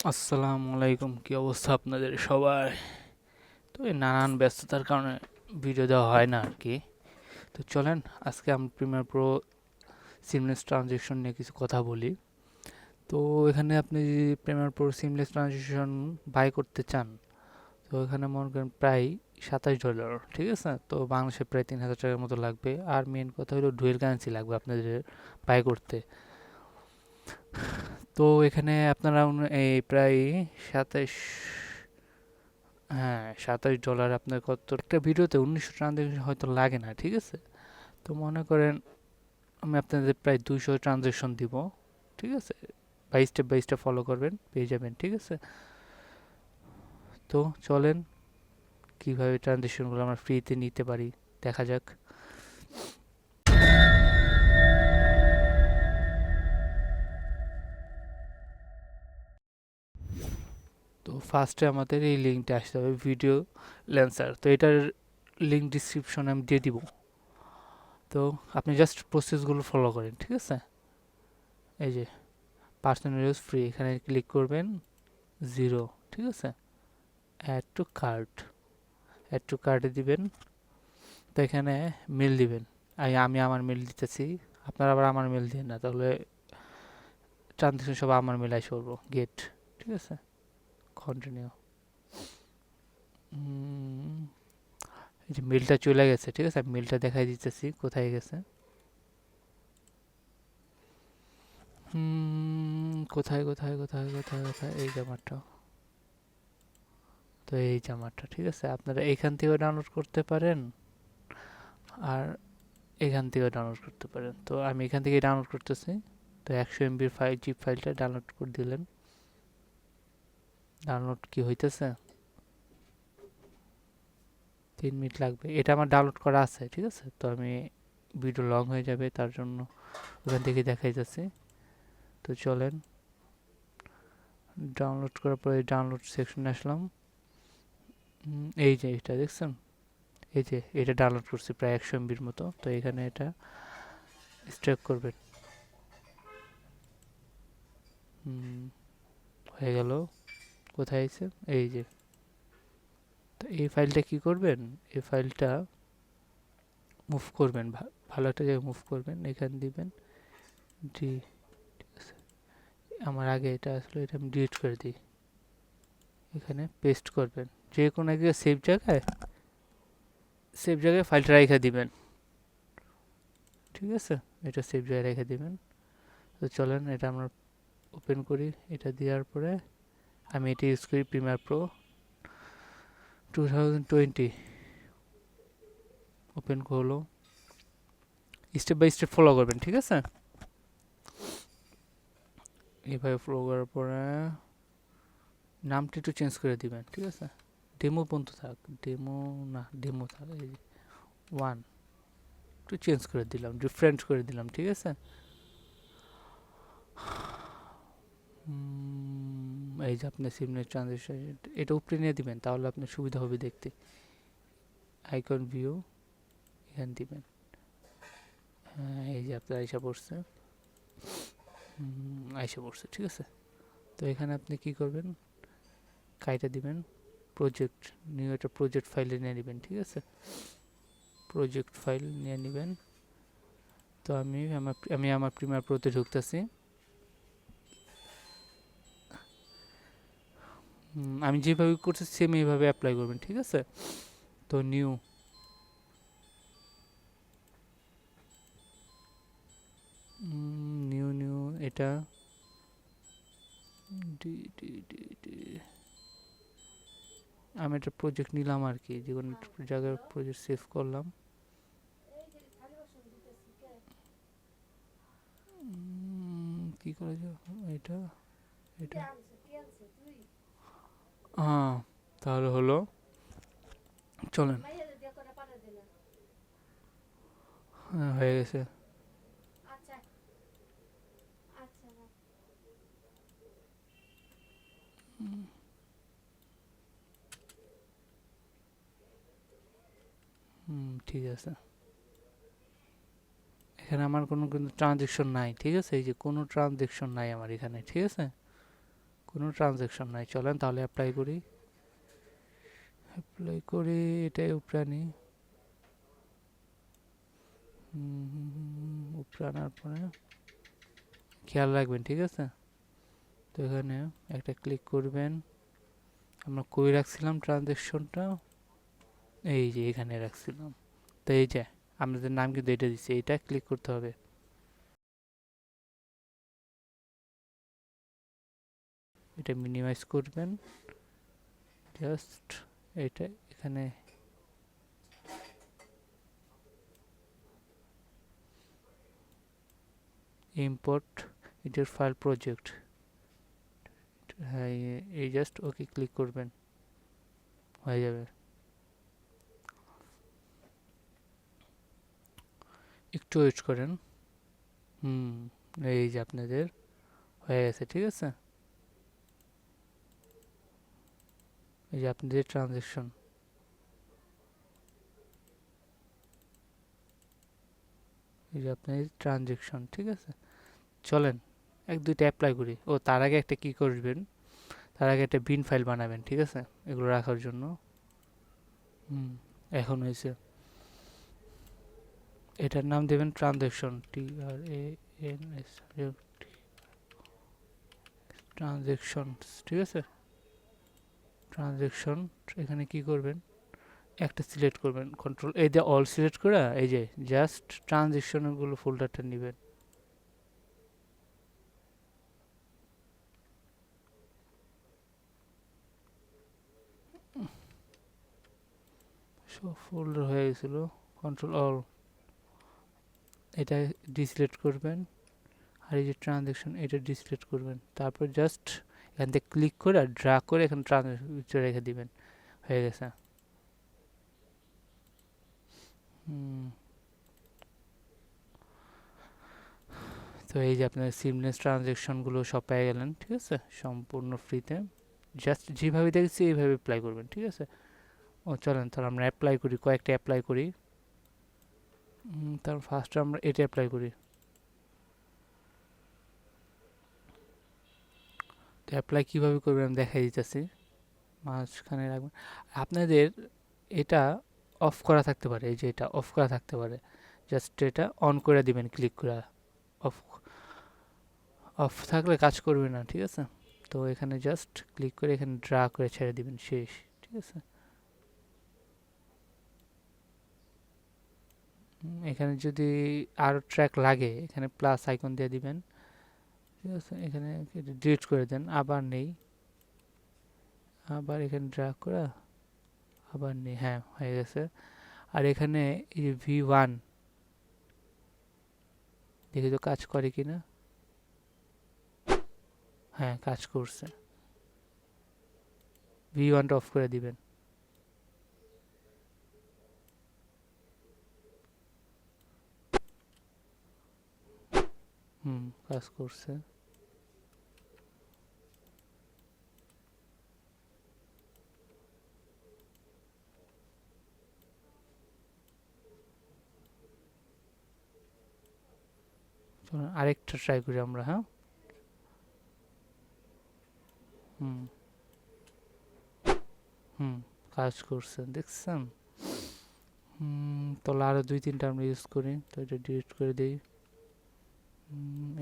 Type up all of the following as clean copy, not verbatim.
আসসালামু আলাইকুম, কি অবস্থা আপনাদের সবার? তো এই নানান ব্যস্ততার কারণে ভিডিও দেওয়া হয় না আর কি। তো চলেন আজকে আমরা প্রিমিয়ার প্রো সিমলেস ট্রানজেকশন নিয়ে কিছু কথা বলি। তো এখানে আপনি যদি premier pro seamless transaction buy করতে চান, তো এখানে মনে করেন প্রায় $27, ঠিক আছে? তো বাংলাদেশে প্রায় 3,000 টাকার মতো লাগবে। আর মেন কথা হলো ডুয়েল কারেন্সি লাগবে আপনাদের বাই করতে। তো এখানে আপনারা এই প্রায় 27, হ্যাঁ, $27 আপনার কত একটা ভিডিওতে 1900 ট্রানজেকশন হয়তো লাগে না, ঠিক আছে? তো মনে করেন আমি আপনাদের প্রায় 200 ট্রানজেকশন দিব, ঠিক আছে? বাই স্টেপ ফলো করবেন, পেয়ে যাবেন, ঠিক আছে? তো চলেন কিভাবে ট্রানজেকশনগুলো আমরা ফ্রিতে নিতে পারি দেখা যাক। তো ফার্স্টে আমাদের এই লিঙ্কটা আসতে হবে, ভিডিও ল্যান্সার। তো এটার লিঙ্ক ডিসক্রিপশনে আমি দিয়ে দিব। তো আপনি জাস্ট প্রসেসগুলো ফলো করেন, ঠিক আছে? এই যে পার্সোনাল ইউজ ফ্রি, এখানে ক্লিক করবেন, জিরো, ঠিক আছে? Add to cart, add to কার্টে দিবেন। তো এখানে মেল দিবেন। আমি আমার মেল দিতেছি, আপনারা আবার আমার মেল দিন না, তাহলে ট্রানজেকশন সব আমার মেল আসে পড়বো। গেট, ঠিক আছে? কন্টিনিউ। এই যে মেলটা চলে গেছে, ঠিক আছে? আমি মেলটা দেখাই দিতেছি কোথায় গেছে। কোথায় কোথায় কোথায় কোথায় কোথায়, এই জামাটা। তো এই জামাটা, ঠিক আছে? আপনারা এখান থেকেও ডাউনলোড করতে পারেন, আর এখান থেকেও ডাউনলোড করতে পারেন। তো আমি এখান থেকে ডাউনলোড করতেছি। তো 100 MB ফাইল, জিপ ফাইলটা ডাউনলোড করে দিলেন। ডাউনলোড কি হইতেছে? 3 মিনিট লাগবে। এটা আমার ডাউনলোড করা আছে, ঠিক আছে? তো আমি ভিডিও লং হয়ে যাবে তার জন্য ওখান থেকে দেখাই যাচ্ছে। তো চলেন, ডাউনলোড করার পরে ডাউনলোড সেকশনে আসলাম। এই যে এটা দেখছেন, এই যে এটা ডাউনলোড করছি প্রায় 100 MBর মতো। তো এখানে এটা স্ট্রেক করবেন। হয়ে গেল। কোথায় আছে? এই যে। তো এই ফাইলটা কি করবেন, এই ফাইলটা মুভ করবেন, ভালো একটা জায়গায় মুভ করবেন, এখানে দিবেন ডি। আমার আগে এটা আসলে, এটা আমি ডিলিট করে দিই। এখানে পেস্ট করবেন, যে কোনো এক জায়গায় সেভ জায়গায় ফাইলটা রেখে দিবেন, ঠিক আছে? এটা সেভ জায়গায় রেখে দিবেন। তো চলেন এটা আমরা ওপেন করি। এটা দেওয়ার পরে আমি এটা ইউজ করি, প্রিমিয়ার প্রো 2020। ওপেন করলো, স্টেপ বাই স্টেপ ফলো করবেন, ঠিক আছে? এইভাবে ফলো করার পরে নামটা একটু চেঞ্জ করে দিবেন, ঠিক আছে? ডেমো পর্যন্ত থাক, ডেমো না, ডেমো থাক। এই যে 1 একটু চেঞ্জ করে দিলাম, ডিফারেন্ট করে দিলাম, ঠিক আছে? এই যে আপনার সিমনের ট্রানজেকশন, এটা উপরে নিয়ে দিবেন, তাহলে আপনার সুবিধা হবে দেখতে। আইকন ভিউ এখানে দিবেন। হ্যাঁ, এই যে আপনার আইসা পড়ছে, আইসা পড়ছে, ঠিক আছে? তো এখানে আপনি কি করবেন, কাইটা দিবেন, প্রজেক্ট নিউ, একটা প্রজেক্ট ফাইলে নিয়ে নেবেন, ঠিক আছে? প্রজেক্ট ফাইল নিয়ে নেবেন। তো আমি আমার প্রিমিয়ার প্রোতে ঢুকতেছি। আমি যেভাবে করছি সেম এইভাবে অ্যাপ্লাই করবেন, ঠিক আছে? তো নিউ, নিউ নিউ এটা ডি ডি ডি ডি আমি একটা প্রজেক্ট নিলাম আর কি, যে কোনো একটা জায়গায় প্রজেক্ট সেভ করলাম। কি করা যায় এটা, এটা, হ্যাঁ, তাহলে হলো। চলেন, হ্যাঁ, হয়ে গেছে। ঠিক আছে। এখানে আমার কোনো কিন্তু ট্রানজেকশন নাই, ঠিক আছে? এই যে কোনো ট্রানজেকশন নাই আমার এখানে, ঠিক আছে? কোনো ট্রানজ্যাকশন নাই। চলেন তাহলে অ্যাপ্লাই করি, এটাই উপরে আনি। উপরে আনার পরে খেয়াল রাখবেন, ঠিক আছে? তো এখানে একটা ক্লিক করবেন। আমরা কই রাখছিলাম ট্রানজ্যাকশনটা? এই যে এখানে রাখছিলাম। তো এই যে আমাদের নাম কিন্তু এটা দিচ্ছে, এটা ক্লিক করতে হবে। এটা মিনিমাইজ করবেন, জাস্ট এটা এখানে ইম্পোর্ট এটার ফাইল প্রজেক্ট। হ্যাঁ, এই জাস্ট ওকে ক্লিক করবেন, হয়ে যাবে। একটু ওয়েট করেন। এই যে আপনাদের হয়ে গেছে, ঠিক আছে? এই যে আপনাদের ট্রানজ্যাকশন, এই যে আপনাদের ট্রানজ্যাকশন, ঠিক আছে? চলেন এক দুইটা অ্যাপ্লাই করি। ও তার আগে একটা কি করবেন, তার আগে একটা বিন ফাইল বানাবেন, ঠিক আছে? এগুলো রাখার জন্য। এখন হয়েছে। এটার নাম দেবেন ট্রানজ্যাকশন, TRANS, ট্রানজ্যাকশন, ঠিক আছে? ট্রানজ্যাকশন, এখানে কি করবেন, একটা সিলেক্ট করবেন, কন্ট্রোল এই যে অল সিলেক্ট করে এই যে জাস্ট ট্রানজ্যাকশনগুলো ফোল্ডারটা নেবেন। সব ফোল্ডার হয়ে গেছিল, কন্ট্রোল অল, এটা ডিসিলেক্ট করবেন। আর এই যে ট্রানজ্যাকশন, এটা ডিসিলেক্ট করবেন। তারপর জাস্ট এখান থেকে ক্লিক করে আর ড্র্যাগ করে এখানে ট্রানজ্যাকশন রেখে দিবেন, হয়ে গেছে। তো এই যে আপনার সিমলেস ট্রানজ্যাকশনগুলো সব পেয়ে গেলেন, ঠিক আছে? সম্পূর্ণ ফ্রিতে। জাস্ট যেভাবে দেখছি এইভাবে অ্যাপ্লাই করবেন, ঠিক আছে? ও চলেন তাহলে আমরা অ্যাপ্লাই করি, কয়েকটা অ্যাপ্লাই করি। তার ফার্স্ট আমরা এটা অ্যাপ্লাই করি। তো অ্যাপ্লাই কীভাবে করবেন আমি দেখাই দিতেছি। মাঝখানে রাখবেন। আপনাদের এটা অফ করা থাকতে পারে, এই যে এটা অফ করা থাকতে পারে, জাস্ট এটা অন করে দিবেন ক্লিক করে। অফ অফ থাকলে কাজ করবে না, ঠিক আছে? তো এখানে জাস্ট ক্লিক করে এখানে ড্রা করে ছেড়ে দিবেন, শেষ, ঠিক আছে? এখানে যদি আরও ট্র্যাক লাগে এখানে প্লাস আইকন দিয়ে দিবেন, ঠিক আছে? এখানে ডিলিট করে দেন, আবার নেই, আবার এখানে ড্রা করে আবার নেই, হ্যাঁ হয়ে গেছে। আর এখানে এই যে V1 দেখি তো কাজ করে কিনা। হ্যাঁ কাজ করছে। V1টা অফ করে দিবেন। কাজ করছে। চলুন আরেকটা ট্রাই করি আমরা, হ্যাঁ। হুম হুম কাজ করছে, দেখছেন? তাহলে আরও দুই তিনটা আমরা ইউজ করি, তো এটা ডিলিট করে দিই।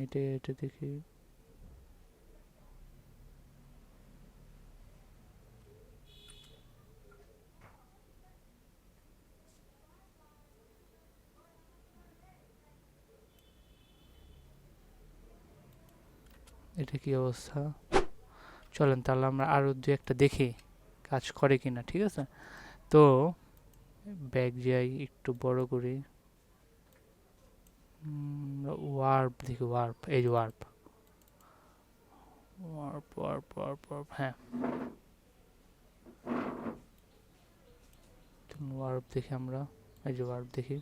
এটা দেখি। এটা কি অবস্থা? চলেন তাহলে আমরা আরও দু একটা দেখি কাজ করে কিনা, ঠিক আছে? তো ব্যাগ যাই, একটু বড় করি। ওয়ার্প দেখি, ওয়ার্প, এই যে warp, warp warp warp warp, হ্যাঁ ওয়ার্প দেখি আমরা, এই যে ওয়ার্প দেখি।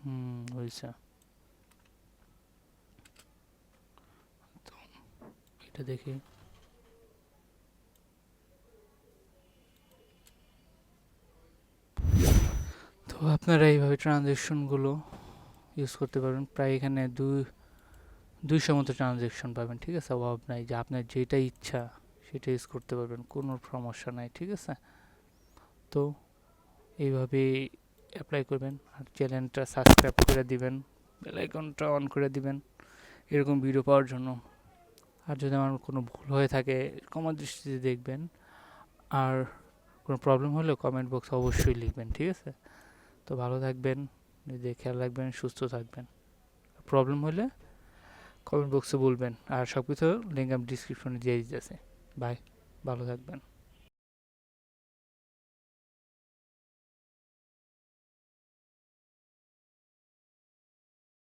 হুম হয়েছে। তো এটা দেখি। আপনারা এইভাবে ট্রানজ্যাকশনগুলো ইউজ করতে পারবেন। প্রায় এখানে 200 মতো ট্রানজ্যাকশন পাবেন, ঠিক আছে? অভাব নাই, যে আপনার যেটা ইচ্ছা সেটা ইউজ করতে পারবেন, কোনো সমস্যা নাই, ঠিক আছে? তো এইভাবে অ্যাপ্লাই করবেন, আর চ্যানেলটা সাবস্ক্রাইব করে দিবেন, বেল আইকনটা অন করে দিবেন এরকম ভিডিও পাওয়ার জন্য। আর যদি আমার কোনো ভুল হয়ে থাকে ক্ষমা দৃষ্টিতে দেখবেন, আর কোনো প্রবলেম হলে কমেন্ট বক্সে অবশ্যই লিখবেন, ঠিক আছে? তো ভালো থাকবেন, নিজের খেয়াল রাখবেন, সুস্থ থাকবেন। প্রবলেম হলে কমেন্ট বক্সে বলবেন, আর সব কিছু লিঙ্ক আমি ডিসক্রিপশনে দিয়ে দিতেছি। বাই, ভালো থাকবেন।